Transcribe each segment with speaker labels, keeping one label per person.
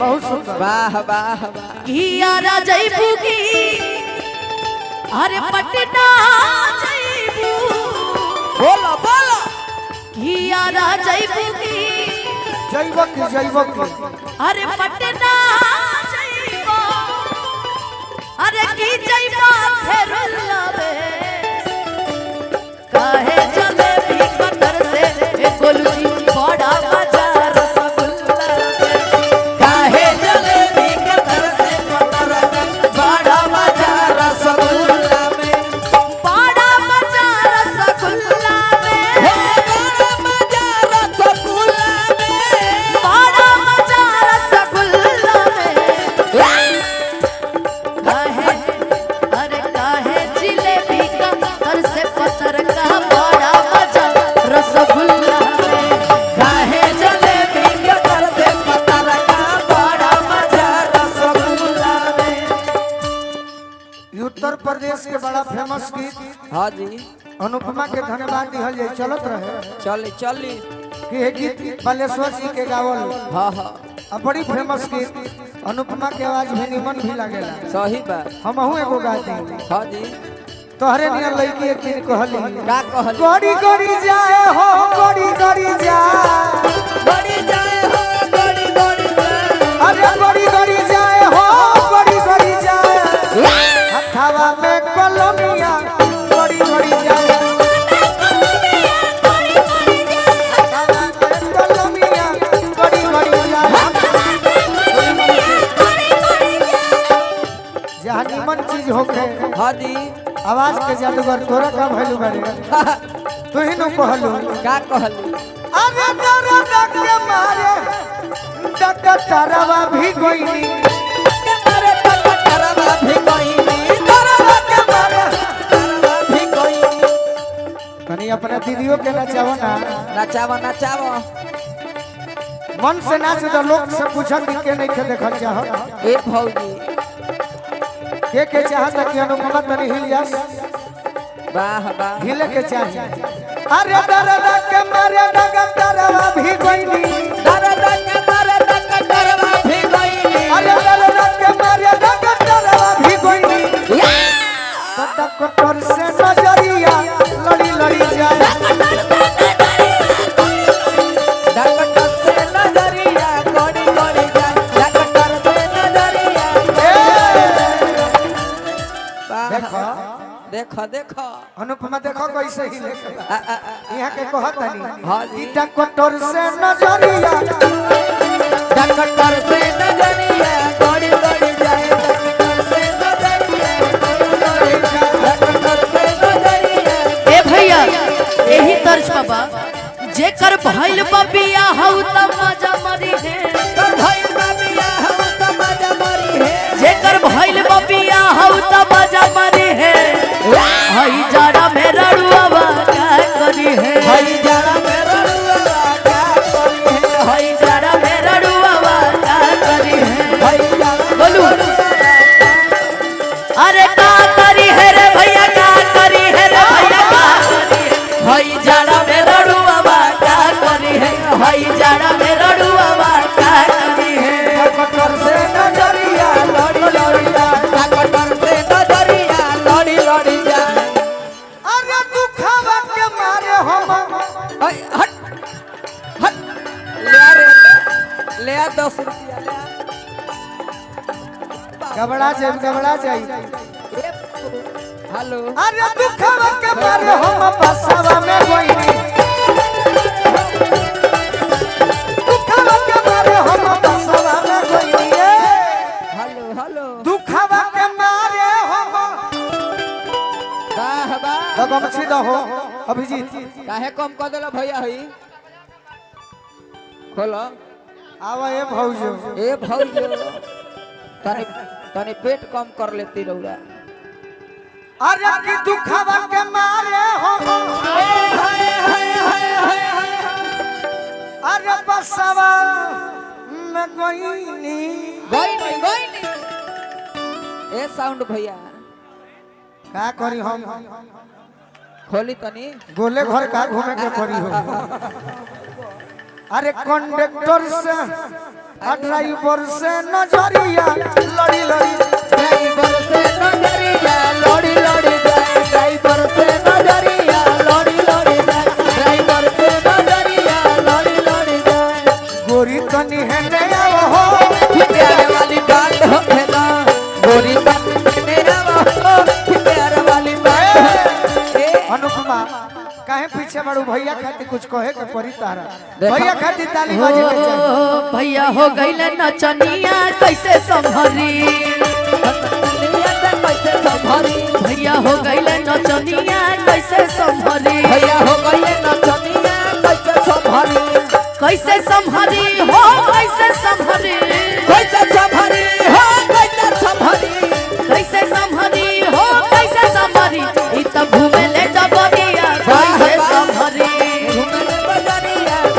Speaker 1: बहुत सुंदर
Speaker 2: वाह वाह वाह
Speaker 3: कियारा जयबू की अरे पटना जयबू
Speaker 2: बोलो बोलो
Speaker 3: कियारा जयबू की
Speaker 1: जैवक
Speaker 3: अरे पटना जयबू अरे की जयबा फेरुल्ला बे काहे चले भी कतर से गोलू जी बड़ा बाजार रसगुल्ला काहे चले भी कतर से बड़ा बाजार रसगुल्ला में बड़ा बाजार रसगुल्ला में
Speaker 2: बड़ा मजा रसगुल्ला में
Speaker 3: बड़ा बाजार रसगुल्ला में काहे अरे काहे जिलेबी का तर से पत्थर का बड़ा बाजार रसगुल्ला में काहे जलेबी का तर से पत्थर का बड़ा बाजार रसगुल्ला में
Speaker 1: उत्तर प्रदेश के बड़ा फेमस गीत
Speaker 2: हाँ जी
Speaker 1: अनुपमा के धन्यवाद दिहल जाए चलत रहे
Speaker 2: चली चली
Speaker 1: कि ये गीत बालेश्वर जी के गावल
Speaker 2: हाँ हाँ
Speaker 1: अब बड़ी फेमस गीत अनुपमा के आवाज भी निमन भी लागेला
Speaker 2: सही बात
Speaker 1: हमहू एगो गाती
Speaker 2: हाँ जी
Speaker 1: तोहरे नियर लड़की एक दिन कहली
Speaker 2: का कहली
Speaker 1: गड़ी गड़ी जाए हो गड़ी गड़ी जाए
Speaker 2: बड़ी जाए हो बड़ी बड़ी जाए
Speaker 1: अरे गड़ी गड़ी जाए हो गड़ी गड़ी जाए हथावा में कलमिया गड़ी गड़ी जाए हथावा में कलमिया गड़ी गड़ी जाए जहाँ निमन चीज होके
Speaker 2: हाँ जी
Speaker 1: आवाज के जादूगर तोरा का भइलू बारे तू ही नु कहलू
Speaker 2: का कहली
Speaker 1: अरे डरा के मारे डकटरवा भी गईनी
Speaker 2: अरे टकटरवा भी गईनी
Speaker 1: डरा के मारे
Speaker 2: टकटरवा भी गईनी
Speaker 1: कनी अपने दीदियों के नचावो ना
Speaker 2: नचावा नचावा
Speaker 1: मन से नाच तो लोग से पूछत के नहीं के देखल चाह
Speaker 2: ए भौजी
Speaker 1: के चाहत कि अनुपमा तनी हिल जास
Speaker 2: वाह वाह
Speaker 1: हिले के चाहिए अरे डरा के मारे डकटरवा भी गईनी
Speaker 2: दर्द के मारे टकटरवा भी गईनी
Speaker 1: अरे डरा के मारे डकटरवा भी गईनी डकटर से नजरिया लड़ी लड़ी जाए
Speaker 2: डकटर से नजरिया गोड़ी गोड़ी जाए डकटर से नजरिया वाह
Speaker 1: देखो
Speaker 2: देखो देखो
Speaker 1: अनुपमा देखो कैसे ही यहाँ के कहत नहीं
Speaker 2: हाँ जी
Speaker 1: डकटर से नजरिया
Speaker 2: डकटर से नजरिया गोड़ी गोड़ी जाए डकटर से नजरिया गोड़ी गोड़ी जाए डकटर से नजरिया
Speaker 3: ए भैया यही तर्ज बाबा जेकर भइल बबिया हौ त मजा मरी है
Speaker 2: कर भाई बाबिया हम तो मजा मरी है
Speaker 3: जेकर भइल बबिया हौ त मजा मरी है हई जाड़ा में रड़ुआ का करी है
Speaker 2: भाई जाना मेरा रुआ क्या करी है
Speaker 3: हई जाड़ा में रड़ुआ का करी है
Speaker 2: भाई जाना
Speaker 3: बोलू अरे का करी है रे भैया का करी है रे भैया का करी है हई जाड़ा में रड़ुआ का करी है हई जाड़ा में रड़ुआ का करी है
Speaker 1: डकटर से नजरिया लड़ी लड़ी जाए
Speaker 2: डकटर से नजरिया लड़ी लड़ी जाए
Speaker 1: अरे दुखवा के मारे हम
Speaker 2: हट हट हट ले आ 10 रुपया ले आ
Speaker 1: घबरा जाए
Speaker 2: हेलो
Speaker 1: अरे दुखवा के मारे हम बसवा में गईनी दुखवा के मारे हम बसवा में गईनी
Speaker 2: हेलो हेलो
Speaker 1: दुखवा के मारे हम
Speaker 2: वाह वाह
Speaker 1: तो गमछी दहो अभिजीत
Speaker 2: काहे कम कर देला भैया हई खोलो
Speaker 1: आवा ए भौजो
Speaker 2: ए भौजो तनी तनी पेट कम कर लेती रौरा
Speaker 1: अरे की दुखवा के मारे हम अरे बसवा में गईनी
Speaker 2: गईनी गईनी ए साउंड भैया
Speaker 1: का करी हम
Speaker 2: खोली तनी
Speaker 1: गोले घर का घूमे के पड़ी हो। अरे कंडक्टर से ड्राइवर से नजरिया लड़ी लड़ी
Speaker 2: ड्राइवर से नजरिया लड़ी लड़ी जाए ड्राइवर से नजरिया लड़ी लड़ी जाए ड्राइवर से नजरिया लड़ी लड़ी जाए
Speaker 1: गोरी तनी है नया हो
Speaker 2: प्यार वाली बात हो खेला गोरी मेरा हो प्यार वाली बात
Speaker 1: अनुपमा काहे पीछे बड़ू भैया खातिर कुछ कहे के पड़ी तारा भैया खातिर ताली बाजे के चाहिए।
Speaker 3: भैया हो गइले नचनिया कैसे संभरी
Speaker 2: कैसे संभाली
Speaker 3: भैया हो गइले नचनिया कैसे संभरी
Speaker 2: भैया हो गए नचनिया कैसे संभाली
Speaker 3: कैसे संभरी हो कैसे संभरी
Speaker 2: कैसे संभाली हो कैसे संभाली
Speaker 3: कैसे संभरी हो कैसे संभरी ई त घूमे ले डबरिया कैसे संभरी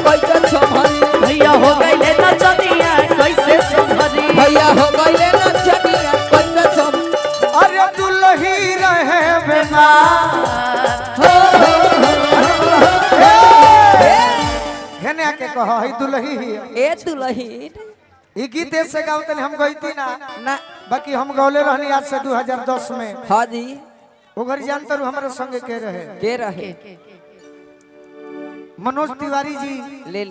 Speaker 2: कैसे संभाली
Speaker 3: भैया हो गइले नचनिया कैसे संभरी
Speaker 2: भैया हो गए नचनिया कैसे संभाली
Speaker 1: अरे दुल्ही रहे बेमार हेने आके कहो है दुल्ही ही
Speaker 2: ए दुल्हीन
Speaker 1: ई गीत से गावतन हम गईती ना
Speaker 2: ना
Speaker 1: बाकी हम गौले रहनी आज से 2010 में
Speaker 2: हाँ जी
Speaker 1: ओगर जानतर हमारे संगे के रहे
Speaker 2: के रहे
Speaker 1: मनोज तिवारी जी
Speaker 2: ले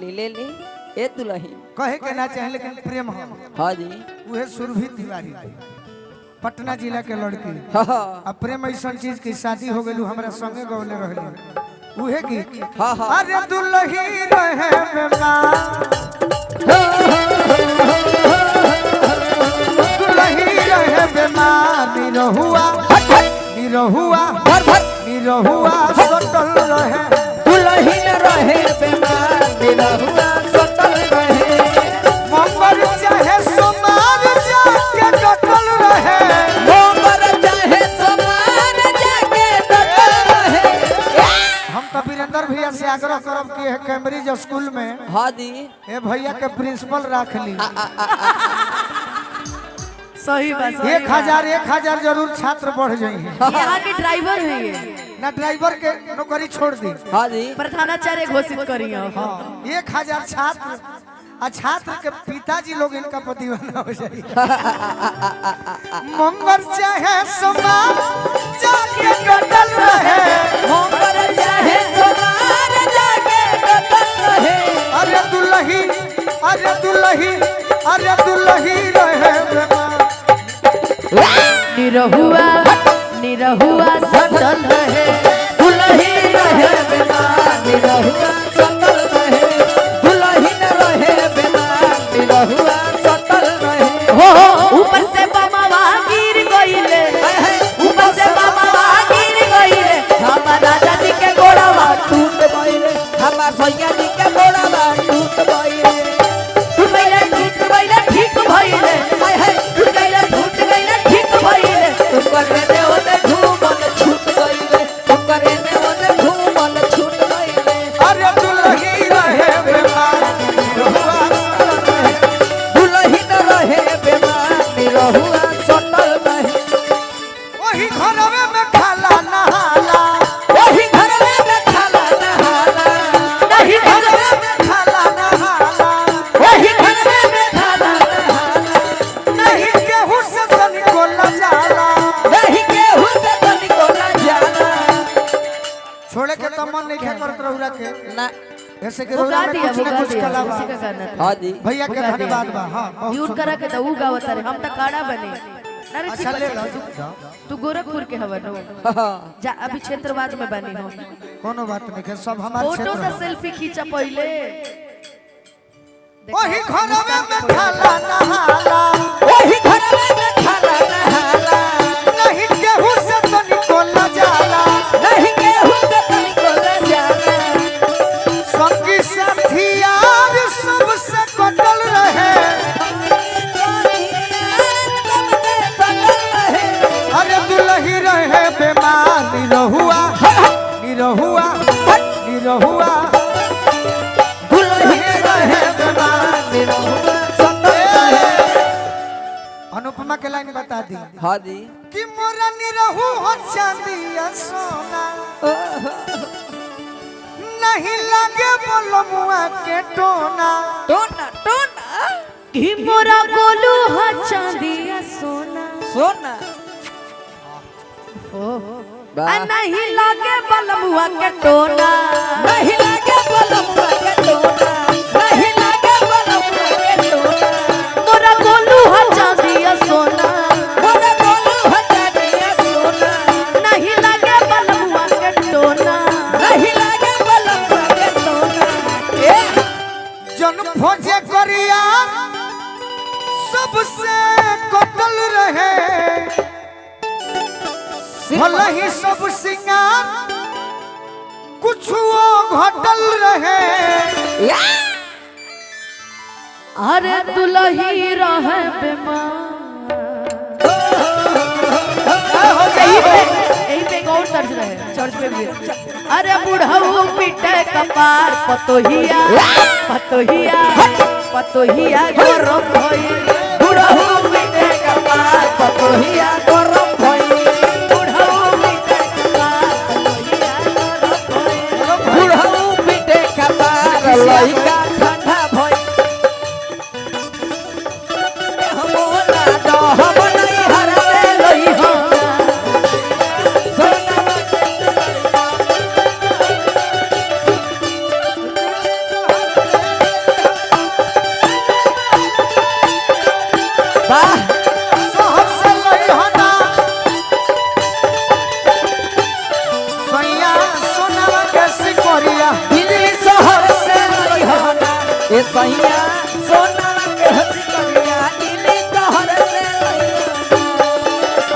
Speaker 2: ए दुल्हीन
Speaker 1: कहे के ना चाहे लेकिन प्रेम हम
Speaker 2: हाँ जी
Speaker 1: उहे सुरभि तिवारी पटना जिला के लड़की
Speaker 2: हाँ
Speaker 1: अब प्रेम ऐसा चीज की शादी हो गई हमारा संगे गौले रहली उहे गीत
Speaker 2: हाँ हाँ
Speaker 1: अरे दुल्ही रहे बेमार दुल्ही रहे बेमार निरहुआ
Speaker 2: भर भर
Speaker 1: निरहुआ सटल रहे
Speaker 2: दुल्हीन रहे बेमार निरहुआ सटल रहे
Speaker 1: मंगल चाहे सोमार जाके डटल रहे
Speaker 2: मोमर चाहे समान जाके डटल रहे
Speaker 1: हम तो वीरेंद्र भैया से आग्रह करब कि है कैम्ब्रिज स्कूल में
Speaker 2: हाँ जी
Speaker 1: ए भैया के प्रिंसिपल रख ली
Speaker 3: सही बात
Speaker 1: 1000 जरूर छात्र बढ़ जाएंगे
Speaker 3: यहाँ के ड्राइवर है ये
Speaker 1: ना ड्राइवर के नौकरी छोड़ दी
Speaker 2: हाँ जी
Speaker 3: प्रधानाचार्य घोषित करी हो
Speaker 1: हाँ 1000 छात्र आ छात्र के पिताजी लोग इनका दीवाना हो जाएगी मंगल चाहे समान जाके डटल रहे
Speaker 2: मोमर चाहे समान जाके डटल रहे
Speaker 1: अरे दुल्ही रहे बेमार
Speaker 3: निरहुआ सटल रहे
Speaker 2: दुल्हीन रहे बेमार निरहुआ सटल रहे दुल्हीन रहे बेमार निरहुआ सटल रहे
Speaker 3: हो ऊपर से बमवा गिर गइले ऊपर से बमवा गिर गइले हमारा दादी के गोड़वा
Speaker 2: टूट गइले हमार भैया जी के गोड़वा टूट गइले
Speaker 3: टूट गइले ठीक भइले टूट गइले ठीक भइले
Speaker 2: करे ने ओने घूमल छूट गइले करे ने ओने घूमल छूट गइले
Speaker 1: अरे दुल्ही रहे बेमार
Speaker 2: दुल्हीन रहे बेमार निरहुआ सटल रहे
Speaker 1: वही घरवे में खाला नहाला
Speaker 2: वही घर में खाला नहाला
Speaker 3: नहीं
Speaker 1: घरवे में खाला नहाला
Speaker 2: वही घर में खाला नहाला
Speaker 1: नहीं केहू से तनिको न जाला
Speaker 2: नहीं केहू से तनिको न जाला
Speaker 1: छोड़े के तो मन नहीं करत रहुरा के
Speaker 2: ना
Speaker 1: ऐसे के
Speaker 3: वो
Speaker 1: रोना
Speaker 3: गा
Speaker 1: में
Speaker 3: दिया
Speaker 1: कुछ
Speaker 3: वो
Speaker 1: न
Speaker 3: गा
Speaker 1: कुछ
Speaker 3: दिया
Speaker 1: कला
Speaker 3: उसी का गाना था
Speaker 2: हाँ जी
Speaker 1: भैया के
Speaker 3: वो गा दिया।
Speaker 1: धन्यवाद बा हां बहुत
Speaker 3: यूर
Speaker 1: सुंदर।
Speaker 3: करा के तो ऊ गावत रे हम त काड़ा बने अरे
Speaker 1: अच्छा ले लो
Speaker 3: तू गोरखपुर के हवन हो जा अभी क्षेत्रवाद में बनी हो
Speaker 1: कोनो बात नहीं के सब हमारे
Speaker 3: फोटो
Speaker 1: क्षेत्र
Speaker 3: से
Speaker 1: में।
Speaker 3: सेल्फी खींचा पहले
Speaker 1: वही घरवे में खाला नहाला
Speaker 2: वही घर में खाला नहाला
Speaker 1: नहीं केहू से तनिको न जाला
Speaker 2: नहीं केहू से तनिको न जाला
Speaker 1: संगी साथी यार सबसे कटल रहे अरे दुल्ही रहे बेमार निरहुआ दुल्ही रहे बेमार
Speaker 2: हाँ जी
Speaker 1: कि मोरा निरहु हो चांदिया सोना नहीं लगे बोलमुआ के टोना
Speaker 2: टोना टोना
Speaker 3: कि मोरा गोलू हा चांदिया सोना
Speaker 2: सोना
Speaker 3: आ नहीं लागे बलमुआ के टोना
Speaker 2: नहीं लागे बलमुआ के टोना नहीं लागे बलमुआ के टोना
Speaker 3: मोरा गोलू हा चांदिया सोना
Speaker 2: मोरा गोलू हो चांदिया सोना
Speaker 3: नहीं लागे बलमुआ के टोना
Speaker 2: नहीं लागे बलमुआ के टोना ए
Speaker 1: जन भोजे करिया सबसे कतल रहे भले ही सब सिंगार कुछ वो घटल रहे
Speaker 3: अरे दुल्ही रहे बीमार यही पे एक और तर्ज रहे चर्च में भी अरे बुढ़ऊ पीटे कपार पतोहिया पतोहिया पतोहिया गरम भई बुढ़ऊ पीटे कपार पतोहिया गरम भई बुढ़ऊ पीटे कपार पतोहिया गरम भई
Speaker 2: बुढ़ऊ पीटे कपार लइका ठंडा भई हमोला दो हम नहीं हरले लई हो वाह
Speaker 1: शहर से लई हना सैया सोनावा के सिकोरिया
Speaker 2: दिल्ली शहर से लई हो ना ए सैया सोना के हंसी करिया दिल्ली शहर से लई हो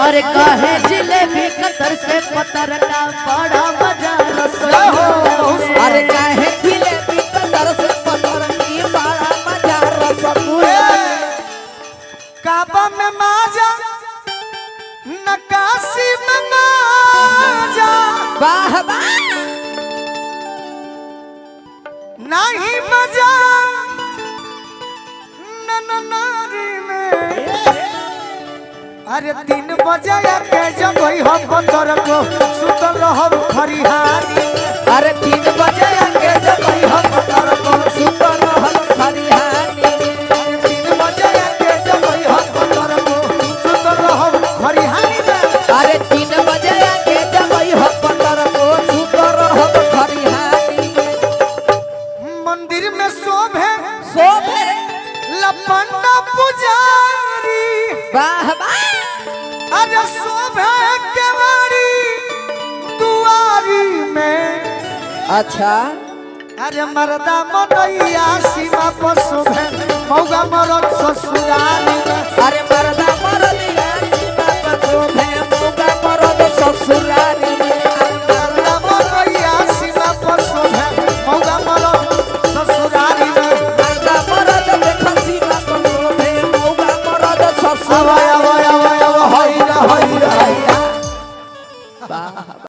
Speaker 3: और कहे जिलेबी कतर से पतर का बड़ा मजा रसोई
Speaker 2: अरे काहे खिले पीतर से पत्थर की बड़ा मजा रसगुल्ला
Speaker 1: काबा में माजा नकाशी में माजा
Speaker 2: वाह वाह
Speaker 1: नहीं मजा नारी में अरे 3 बजे के जब हम बंदर को सुतल रहब खरिहानी
Speaker 2: अरे 3 बजे के जब हम पत्थर को सुतल हम खरिहानी
Speaker 1: 3 बजे के जब हम बंदर को सुतल रहब खरिहानी में
Speaker 2: अरे 3 बजे के जब हम पत्थर को सुतल हम खरिहानी
Speaker 1: मंदिर में शोभे
Speaker 2: शोभे
Speaker 1: लपंडा पुजारी
Speaker 2: वाह वाह
Speaker 1: अरे शोभे केवाड़ी दुआरी में
Speaker 2: अच्छा
Speaker 1: अरे मर्दा मनैया सीमा पर शोभे मौगा मरद ससुरारी में
Speaker 2: अरे मर्द